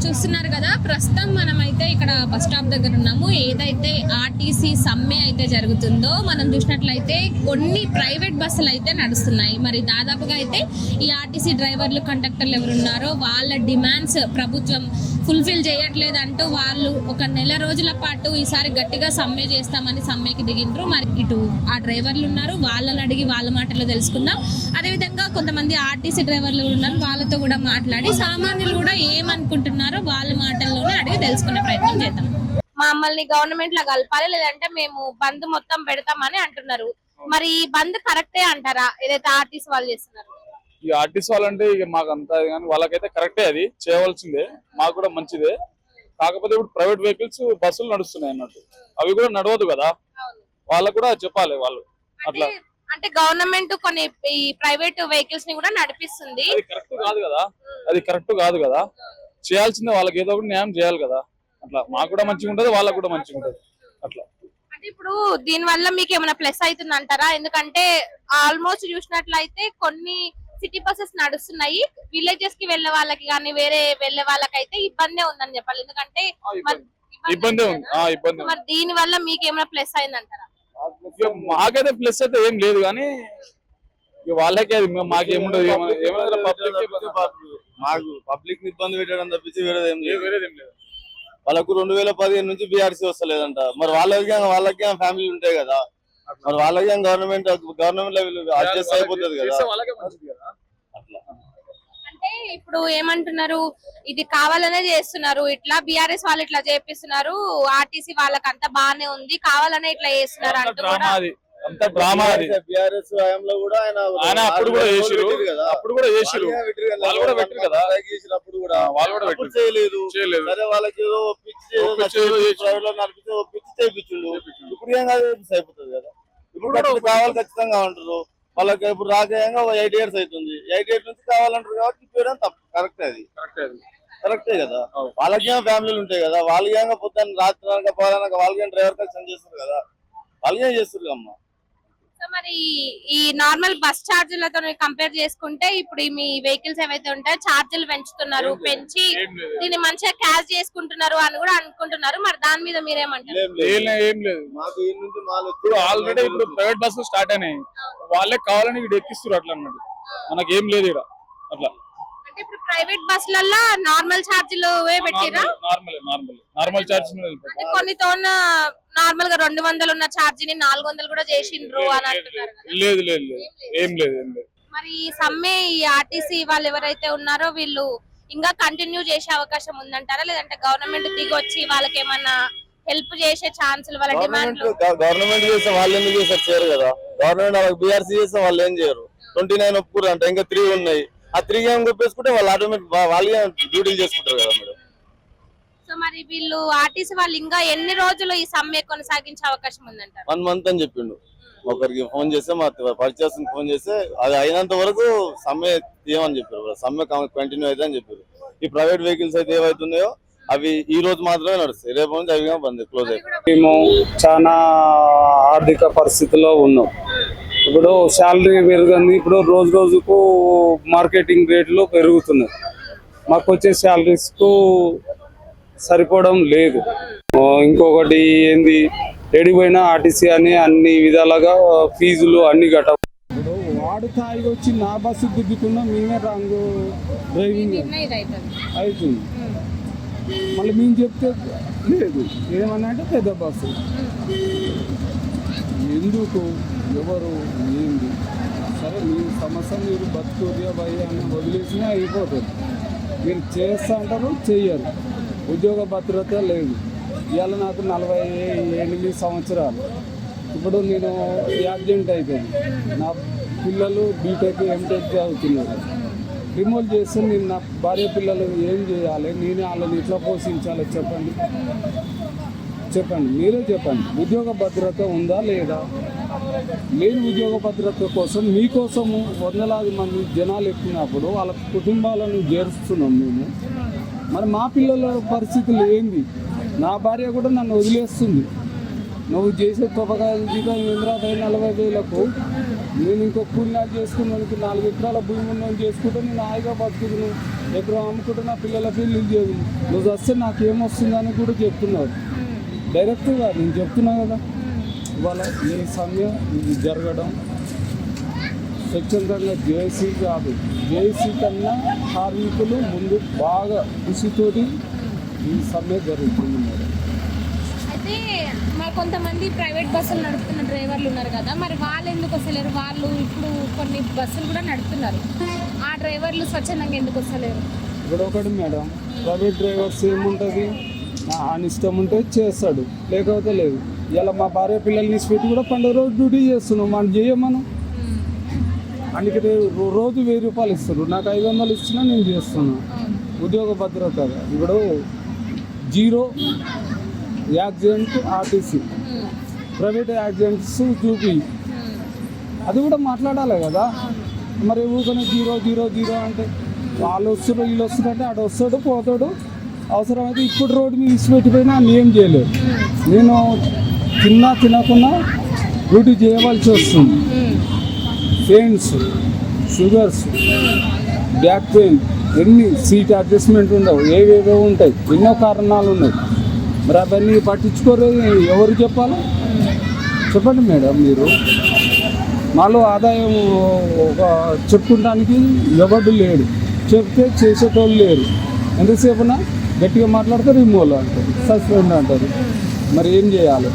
చూస్తున్నారు కదా, ప్రస్తుతం మనమైతే ఇక్కడ బస్ స్టాప్ దగ్గర ఉన్నాము. ఏదైతే ఆర్టీసీ సమ్మె అయితే జరుగుతుందో మనం చూసినట్లయితే కొన్ని ప్రైవేట్ బస్సులు అయితే నడుస్తున్నాయి. మరి దాదాపుగా అయితే ఈ ఆర్టీసీ డ్రైవర్లు, కండక్టర్లు ఎవరున్నారో వాళ్ళ డిమాండ్స్ ప్రభుత్వం ఫుల్ఫిల్ చేయట్లేదు అంటూ వాళ్ళు ఒక నెల రోజుల పాటు ఈసారి గట్టిగా సమ్మె చేస్తామని సమ్మెకి దిగిండ్రు. మరి ఇటు ఆ డ్రైవర్లు ఉన్నారు, వాళ్ళని అడిగి వాళ్ళ మాటలు తెలుసుకుందాం. అదేవిధంగా కొంతమంది ఆర్టీసీ డ్రైవర్లు ఉన్నారు, వాళ్ళతో కూడా మాట్లాడి సామాన్యులు కూడా ఏమనుకుంటున్నారో వాళ్ళ మాటల్లోనే అడిగి తెలుసుకునే ప్రయత్నం చేద్దాం. మమ్మల్ని గవర్నమెంట్ లా కలపాలి, లేదంటే మేము బంద్ మొత్తం పెడతామని అంటున్నారు. మరి బంద్ కరెక్టే అంటారా ఏదైతే ఆర్టీసీ వాళ్ళు చేస్తున్నారు? ఈ ఆర్టీసీ వాళ్ళంటే ఇక మాకు అంతా కానీ వాళ్ళకైతే కరెక్టే, అది చేయవలసిందే, మాకు కూడా మంచిదే. కాకపోతే ఇప్పుడు ప్రైవేట్ వెహికల్స్ బస్సులు నడుస్తున్నాయి అన్నట్టు, అవి కూడా నడవదు కదా, వాళ్ళకు కూడా చెప్పాలి వాళ్ళు అట్లా. అంటే గవర్నమెంట్ కొన్ని ఈ ప్రైవేట్ వెహికల్స్ ని కూడా నడిపిస్తుంది, అది కరెక్ట్ కాదు కదా, అది కరెక్ట్ కాదు కదా, చేయాల్సిందే, వాళ్ళకి ఏదో ఒకటి న్యాయం చేయాలి కదా. అట్లా మాకు కూడా మంచిగా ఉంటది, వాళ్ళకు కూడా మంచిగా ఉంటది అట్లా. అంటే ఇప్పుడు దీని వల్ల మీకు ఏమైనా ప్లస్ అవుతుంది అంటారా? ఎందుకంటే ఆల్మోస్ట్ చూసినట్లయితే కొన్ని సిటీ బస్సెస్ నడుస్తున్నాయి, విలేజెస్ కి వెళ్లే వాళ్ళకి కానీ వేరే వెళ్లే వాళ్ళకైతే ఇబ్బందే ఉందని చెప్పాలి. ఎందుకంటే ఇబ్బంది ఉంది. మరి దీని వల్ల మీకు ఏమైనా ప్లస్ అయిందంటారా? మాకైతే ప్లస్ అయితే ఏం లేదు, కానీ వాళ్ళకే అది, మాకేముండదు. మాకు పబ్లిక్ ని ఇబ్బంది పెట్టడం తప్పించి వేరేదేం లేదు. వాళ్ళకు 2015 నుంచి బీఆర్సీ వస్తలేదంట. మరి వాళ్ళకి ఫ్యామిలీ ఉంటాయి కదా, మరి వాళ్ళకి గవర్నమెంట్ లెవెల్ అడ్జస్ట్ అయిపోతుంది కదా అట్లా. అంటే ఇప్పుడు ఏమంటున్నారు, ఇది కావాలనే చేస్తున్నారు, ఇట్లా బీఆర్ఎస్ వాళ్ళు ఇట్లా చేపిస్తున్నారు, ఆర్టీసీ వాళ్ళకి అంతా బానే ఉంది, కావాలనే ఇట్లా చేస్తున్నారు అంటూ కూడా. అంత డ్రామా అది. బీఆర్ఎస్ హయాంలో కూడా ఆయన అప్పుడు కూడా చేసిరు కదా, అప్పుడు కూడా చేసిరు, వాళ్ళు కూడా పెట్టారు కదా, అప్పుడు కూడా వాళ్ళు కూడా పెట్టారు, చేయలేదు. సరే వాళ్ళకి ఏదో పిచ్చి ప్రైవేట్ లో నడిపిస్తే పిచ్చి చేయించుండు, ఇప్పుడు ఏం కాదు అయిపోతుంది కదా. ఇప్పుడు కావాలి ఖచ్చితంగా అంటారు వాళ్ళకి. ఇప్పుడు రాజకీయంగా 8 years అవుతుంది, 8 years నుంచి కావాలంటారు కాబట్టి ఇప్పేయడం తప్పు. కరెక్టే, అది కరెక్టే కదా. వాళ్ళకి ఫ్యామిలీలు ఉంటాయి కదా, వాళ్ళకి పొద్దున్న రాత్రి పోవాలన్నాక వాళ్ళకి డ్రైవర్ కలిసి చేస్తారు కదా, వాళ్ళకి చేస్తారు అమ్మ. మరి ఈ నార్మల్ బస్ ఛార్జీలతో కంపేర్ చేసుకుంటే ఇప్పుడు మీ వెహికల్స్ ఏవైతే ఉంటాయో ఛార్జీలు పెంచుతున్నారు, పెంచి దీన్ని మంచిగా క్యాష్ చేసుకుంటున్నారు అని కూడా అనుకుంటున్నారు. మరి దాని మీద మీరేమంటారు? ఏం లేదు, మాకు ఈ నుంచి ఇప్పుడు ఆల్రెడీ ఇప్పుడు ప్రైవేట్ బస్సులు స్టార్ట్ అయినాయి, వాళ్ళే కావాలని ఇక్కడ ఎక్కిస్తారు అట్లా అన్నట్టు, మనకేం లేదు ఇక్కడ అట్లా. ఇప్పుడు ప్రైవేట్ బస్సులలో నార్మల్ ఛార్జీలు పెట్టిరా? నార్మల్ ఛార్జ్ కొన్ని నార్మల్ గా 200 ఉన్న ఛార్జీని 400 కూడా చేసిండ్రు అని అంటున్నారు. లేదు ఏం లేదు. మరి ఈ సమ్మె ఈ ఆర్టీసీ వాళ్ళు ఎవరైతే ఉన్నారో వీళ్ళు ఇంకా కంటిన్యూ చేసే అవకాశం ఉందంటారా, లేదంటే గవర్నమెంట్ దిగొచ్చి వాళ్ళకి ఏమన్నా హెల్ప్ చేసే ఛాన్సులు, వాళ్ళ డిమాండ్? గవర్నమెంట్ చేస్తే వాళ్ళు ఎందుకు చేస్తారు, చేయరు కదా. గవర్నమెంట్ వాళ్ళకి బీఆర్సీ చేస్తే వాళ్ళు ఏం చేయరు. 29 ఒప్పుకురు అంటే ఇంకా 3 ఉన్నాయి, ఆ 3 ఏం చెప్పేసుకుంటే వాళ్ళు ఆటోమేటిక్ వాళ్ళే డ్యూటీలు చేసుకుంటారు కదా మేడం. సో మరి వీళ్ళు ఆర్టీసీ వాళ్ళు ఇంకా ఎన్ని రోజులు ఈ సమ్మె కొనసాగించే అవకాశం ఉందంటారు? 1 month అని చెప్పిండు. ఒకరికి ఫోన్ చేస్తే మా పరిచయం ఫోన్ చేస్తే అది అయినంత వరకు సమ్మె తీయమని చెప్పారు, సమ్మె కంటిన్యూ అయితే అని చెప్పారు. ఈ ప్రైవేట్ వెహికల్స్ అయితే ఏవైతున్నాయో అవి ఈ రోజు మాత్రమే నడుస్తాయి, రేపు నుంచి అవి బంద్ క్లోజ్ అయిపోయి. మేము చాలా ఆర్థిక పరిస్థితిలో ఉన్నాం. ఇప్పుడు శాలరీ పెరుగుతుంది, ఇప్పుడు రోజు రోజుకు మార్కెటింగ్ రేట్లు పెరుగుతున్నాయి, మాకు వచ్చే శాలరీస్ కు సరిపోవడం లేదు. ఇంకొకటి ఏంది, ఎడిపోయినా ఆర్టీసీ అని అన్ని విధాలుగా ఫీజులు అన్ని కట్ట. ఇప్పుడు వాడు తాగి వచ్చి నా బస్సు దిద్దుకున్నా మేమే రాంగ్ డ్రైవింగ్ అవుతుంది. మళ్ళీ మేము చెప్తే లేదు, ఏమన్నా అంటే పెద్ద బస్సు ఎందుకు, ఎవరు, ఏంది. సరే మీ సమస్య మీరు బతుకురియా భయ అని వదిలేసినా అయిపోతుంది. మీరు చేస్తా అంటారు, చెయ్యరు. ఉద్యోగ భద్రత లేదు. ఇవాళ నాకు 48 సంవత్సరాలు. ఇప్పుడు నేను యాక్సిడెంట్ అయిపోయింది, నా పిల్లలు బీటెక్ ఎంటెక్ చదువుతున్నారు. రిమూవ్ చేస్తే నేను నా భార్య పిల్లలు ఏం చేయాలి, నేనే వాళ్ళని ఎట్లా పోషించాలి చెప్పండి, మీరే చెప్పండి. ఉద్యోగ భద్రత ఉందా లేదా? లేని ఉద్యోగ భద్రత కోసం మీకోసము వందలాది మంది జనాలు ఎక్కినప్పుడు వాళ్ళ కుటుంబాలను చేరుస్తున్నాం మేము. మరి మా పిల్లల పరిస్థితులు ఏంది? నా భార్య కూడా నన్ను వదిలేస్తుంది. నువ్వు చేసే తొపకాయలు జీతం 40,000కు నేను ఇంకో కూలినాలు చేసుకున్నానికి 4 ఎకరాల భూమి ఉన్నది చేసుకుంటే నేను హాయిగా బతుకుతున్నాను. ఎక్కడ అమ్ముకుంటే నా పిల్లలకి నిరుద్యోగులు నువ్వు వస్తే నాకేమొస్తుందని కూడా చెప్తున్నారు డైరెక్ట్గా. నేను చెప్తున్నా కదా ఇవాళ ఈ సమయం ఇది జరగడం స్వచ్ఛందంగా జేఏసీ కాదు, జేఏసీ కన్నా కార్మికులు ముందు బాగా కృషితోటి ఈ సమ్మె జరుగుతుంది మేడం. అయితే మరి కొంతమంది ప్రైవేట్ బస్సులు నడుపుతున్న డ్రైవర్లు ఉన్నారు కదా, మరి వాళ్ళు ఎందుకు వస్తలేరు? వాళ్ళు ఇప్పుడు కొన్ని బస్సులు కూడా నడుపుతున్నారు, ఆ డ్రైవర్లు స్వచ్ఛందంగా ఎందుకు వస్తలేరు? ఇక్కడ ఒకటి మేడం, ప్రైవేట్ డ్రైవర్స్ ఏముంటుంది, ఆయన ఇష్టం ఉంటే చేస్తాడు, లేకపోతే లేదు. ఇలా మా భార్య పిల్లల్ని పెట్టి కూడా పండుగ రోజు డ్యూటీ చేస్తున్నాం, మనం చేయమను. అందుకే రోజు 1000 రూపాయలు ఇస్తారు, నాకు 500 ఇచ్చినా నేను చేస్తున్నాను. ఉద్యోగ భద్రత ఇప్పుడు 0 యాక్సిడెంట్ ఆర్టీసీ, ప్రైవేట్ యాక్సిడెంట్స్ చూపి అది కూడా మాట్లాడాలి కదా. మరి ఊరికనే 0 అంటే వాళ్ళు వస్తారు వీళ్ళు వస్తారు అంటే ఆడు వస్తాడు పోతాడు. అవసరమైతే ఇప్పుడు రోడ్డు మీద ఇచ్చిపెట్టిపోయినా ఏం చేయలేదు. నేను తినకుండా డ్యూటీ చేయవలసి వస్తుంది. పెయిన్స్, షుగర్స్, బ్యాక్ పెయిన్, ఎన్ని సీట్ అడ్జస్ట్మెంట్ ఉండవు, ఏవేవో ఉంటాయి, ఎన్నో కారణాలు ఉన్నాయి. మరి అవన్నీ పట్టించుకోరు, ఎవరు చెప్పాలి చెప్పండి మేడం. మీరు మాలో ఆదాయం ఒక చెప్పుకోవడానికి ఎవరు లేడు, చెప్తే చేసేటోళ్ళు లేరు. ఎంతసేపునా గట్టిగా మాట్లాడతారు, రిమూవల్ అంటారు, సస్పెండ్ అంటారు. మరి ఏం చేయాలి?